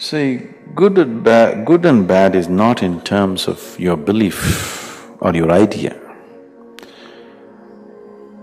See, good and bad is not in terms of your belief or your idea.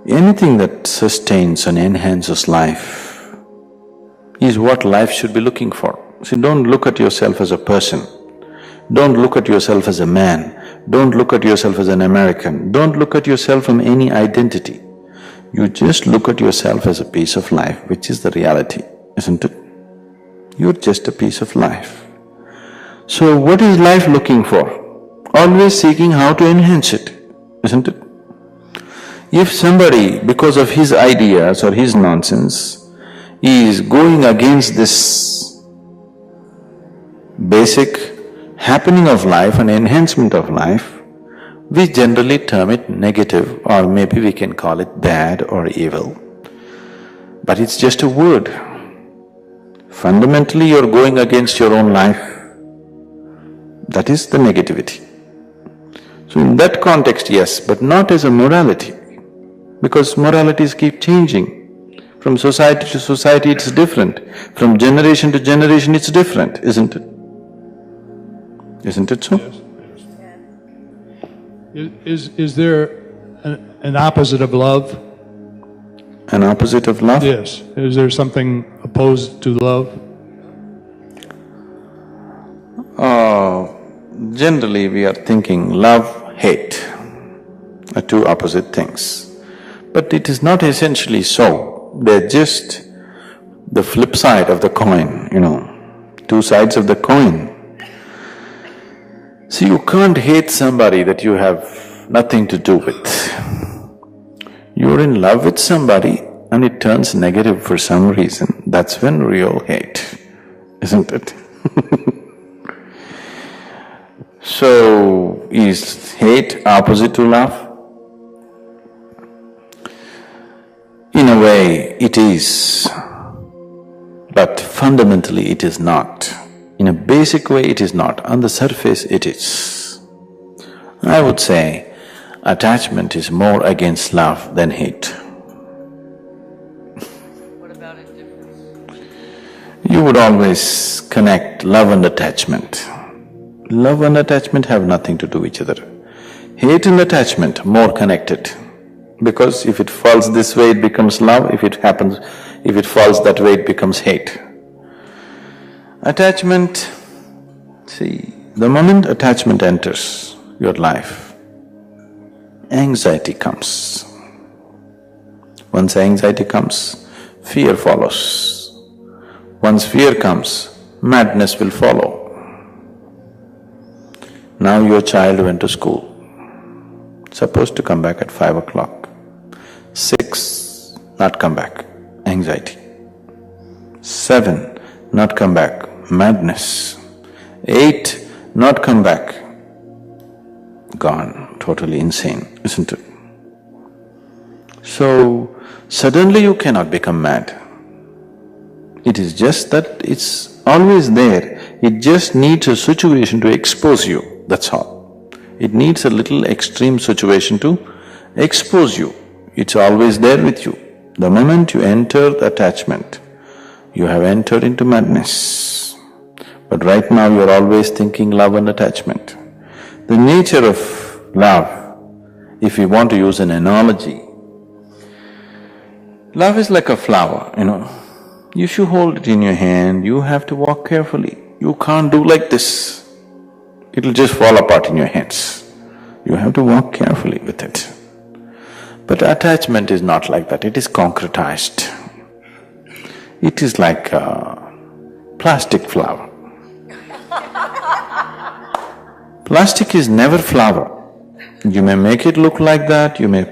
Anything that sustains and enhances life is what life should be looking for. See, don't look at yourself as a person, don't look at yourself as a man, don't look at yourself as an American, don't look at yourself from any identity. You just look at yourself as a piece of life, which is the reality, isn't it? You're just a piece of life. So what is life looking for? Always seeking how to enhance it, isn't it? If somebody, because of his ideas or his nonsense, is going against this basic happening of life and enhancement of life, we generally term it negative, or maybe we can call it bad or evil. But it's just a word. Fundamentally, you're going against your own life. That is the negativity. So in that context, yes, but not as a morality, because moralities keep changing. From society to society it's different, from generation to generation it's different, isn't it? Isn't it so? Yes. Is there an opposite of love? An opposite of love? Yes. Is there something opposed to love? Generally we are thinking love, hate are two opposite things. But it is not essentially so, they're just the flip side of the coin, two sides of the coin. See, you can't hate somebody that you have nothing to do with. You're in love with somebody and it turns negative for some reason, that's when real hate, isn't it? So, is hate opposite to love? In a way, it is, but fundamentally it is not. In a basic way, it is not. On the surface, it is. I would say attachment is more against love than hate. What about indifference? You would always connect love and attachment. Love and attachment have nothing to do with each other. Hate and attachment more connected, because if it falls this way, it becomes love, if it falls that way, it becomes hate. Attachment, see, the moment attachment enters your life, anxiety comes. Once anxiety comes, fear follows. Once fear comes, madness will follow. Now your child went to school, supposed to come back at 5 o'clock. 6, not come back, anxiety. 7, not come back, madness. 8, not come back, gone, totally insane, isn't it? So, suddenly you cannot become mad. It is just that it's always there, it just needs a situation to expose you, that's all. It needs a little extreme situation to expose you, it's always there with you. The moment you enter the attachment, you have entered into madness. But right now you're always thinking love and attachment. The nature of love, if we want to use an analogy, love is like a flower, If you hold it in your hand, you have to walk carefully. You can't do like this, it'll just fall apart in your hands. You have to walk carefully with it. But attachment is not like that, it is concretized. It is like a plastic flower. Plastic is never flower. You may make it look like that, you may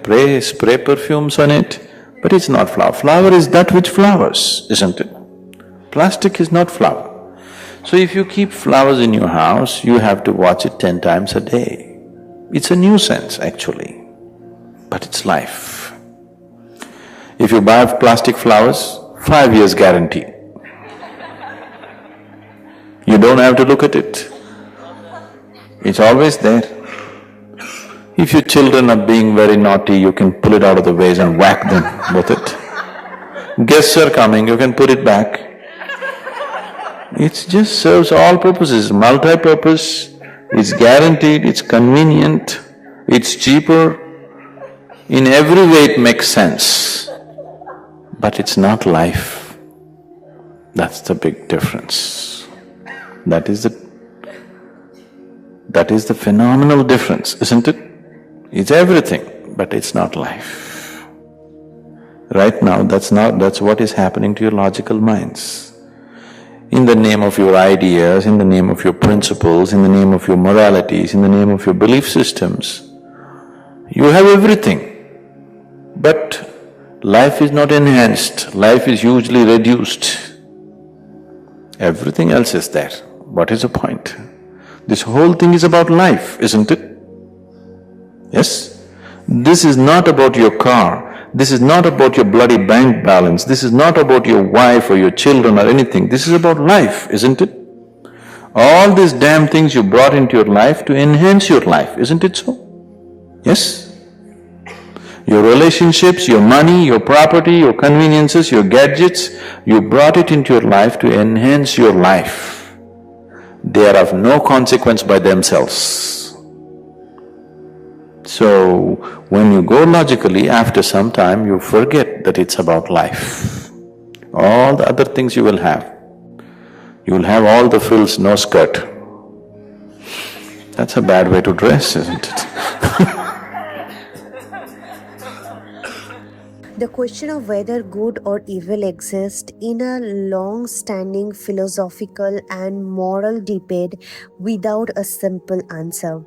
spray perfumes on it, but it's not flower. Flower is that which flowers, isn't it? Plastic is not flower. So if you keep flowers in your house, you have to watch it 10 times a day. It's a nuisance actually, but it's life. If you buy plastic flowers, 5 years guarantee. You don't have to look at it, it's always there. If your children are being very naughty, you can pull it out of the vase and whack them with it. Guests are coming, you can put it back. It just serves all purposes, multi-purpose, it's guaranteed, it's convenient, it's cheaper, in every way it makes sense. But it's not life. That's the big difference. That is the phenomenal difference, isn't it? It's everything, but it's not life. Right now, that's what is happening to your logical minds. In the name of your ideas, in the name of your principles, in the name of your moralities, in the name of your belief systems, you have everything. But life is not enhanced, life is hugely reduced. Everything else is there. What is the point? This whole thing is about life, isn't it? Yes? This is not about your car, this is not about your bloody bank balance, this is not about your wife or your children or anything, this is about life, isn't it? All these damn things you brought into your life to enhance your life, isn't it so? Yes? Your relationships, your money, your property, your conveniences, your gadgets, you brought it into your life to enhance your life. They are of no consequence by themselves. So, when you go logically, after some time you forget that it's about life. All the other things you will have. You will have all the frills, no skirt. That's a bad way to dress, isn't it? The question of whether good or evil exists in a long-standing philosophical and moral debate without a simple answer.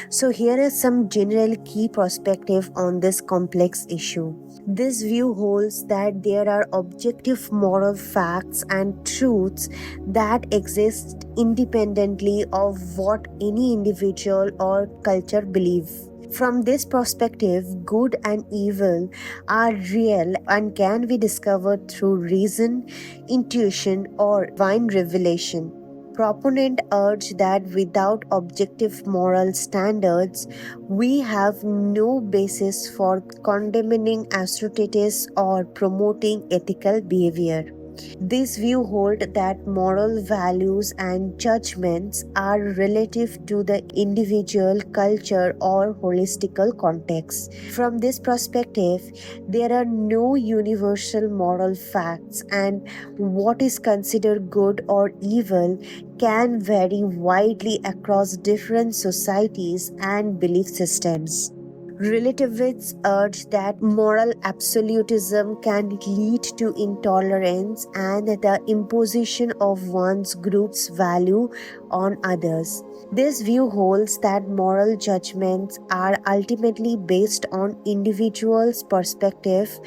So here are some general key perspectives on this complex issue. This view holds that there are objective moral facts and truths that exist independently of what any individual or culture believes. From this perspective, good and evil are real and can be discovered through reason, intuition, or divine revelation. Proponents urge that without objective moral standards, we have no basis for condemning atrocities or promoting ethical behavior. This view holds that moral values and judgments are relative to the individual culture or holistical context. From this perspective, there are no universal moral facts, and what is considered good or evil can vary widely across different societies and belief systems. Relativists urge that moral absolutism can lead to intolerance and the imposition of one's group's value on others. This view holds that moral judgments are ultimately based on individuals' perspective,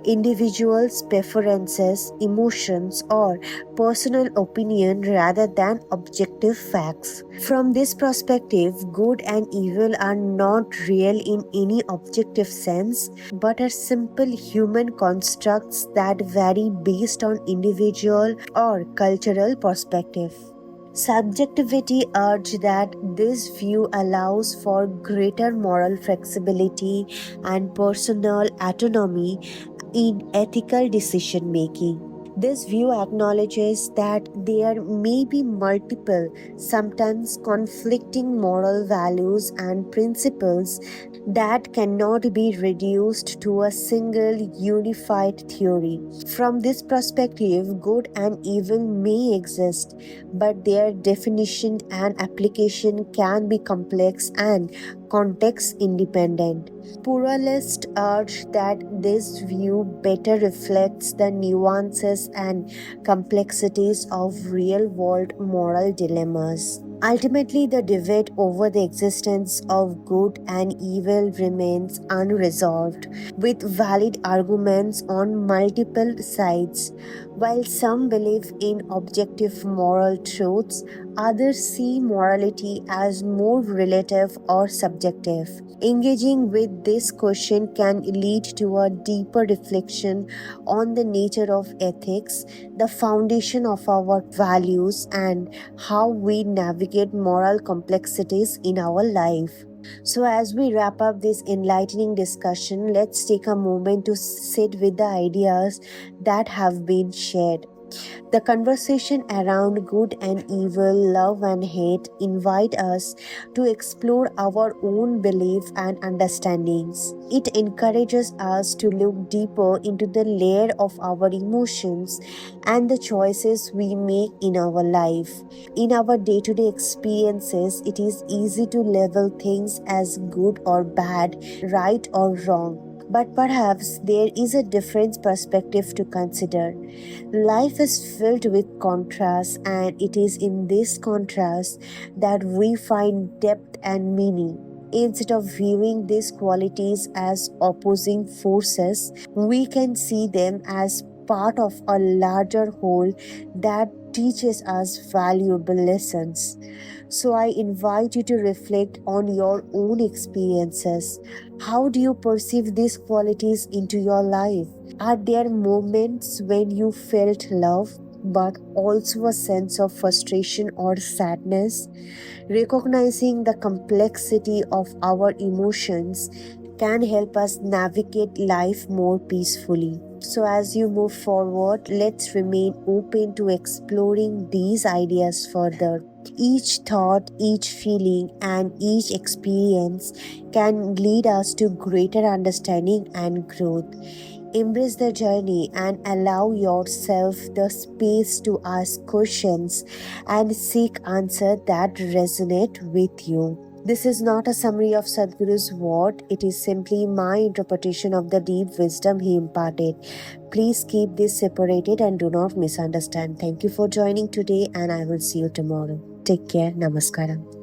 individuals' preferences, emotions, or personal opinion rather than objective facts. From this perspective, good and evil are not real in any objective sense, but are simple human constructs that vary based on individual or cultural perspective. Subjectivity urges that this view allows for greater moral flexibility and personal autonomy in ethical decision making. This view acknowledges that there may be multiple, sometimes conflicting moral values and principles that cannot be reduced to a single unified theory. From this perspective, good and evil may exist, but their definition and application can be complex and context independent. Pluralists urge that this view better reflects the nuances and complexities of real world moral dilemmas. Ultimately, the debate over the existence of good and evil remains unresolved, with valid arguments on multiple sides. While some believe in objective moral truths, others see morality as more relative or subjective. Engaging with this question can lead to a deeper reflection on the nature of ethics, the foundation of our values, and how we navigate moral complexities in our life. So, as we wrap up this enlightening discussion, let's take a moment to sit with the ideas that have been shared. The conversation around good and evil, love and hate invite us to explore our own belief and understandings. It encourages us to look deeper into the layer of our emotions and the choices we make in our life. In our day-to-day experiences, it is easy to label things as good or bad, right or wrong. But perhaps there is a different perspective to consider. Life is filled with contrasts, and it is in this contrast that we find depth and meaning. Instead of viewing these qualities as opposing forces, we can see them as part of a larger whole that teaches us valuable lessons. So I invite you to reflect on your own experiences. How do you perceive these qualities into your life? Are there moments when you felt love, but also a sense of frustration or sadness? Recognizing the complexity of our emotions can help us navigate life more peacefully. So, as you move forward, let's remain open to exploring these ideas further. Each thought, each feeling, and each experience can lead us to greater understanding and growth. Embrace the journey and allow yourself the space to ask questions and seek answers that resonate with you. This is not a summary of Sadhguru's word, it is simply my interpretation of the deep wisdom he imparted. Please keep this separated and do not misunderstand. Thank you for joining today, and I will see you tomorrow. Take care. Namaskaram.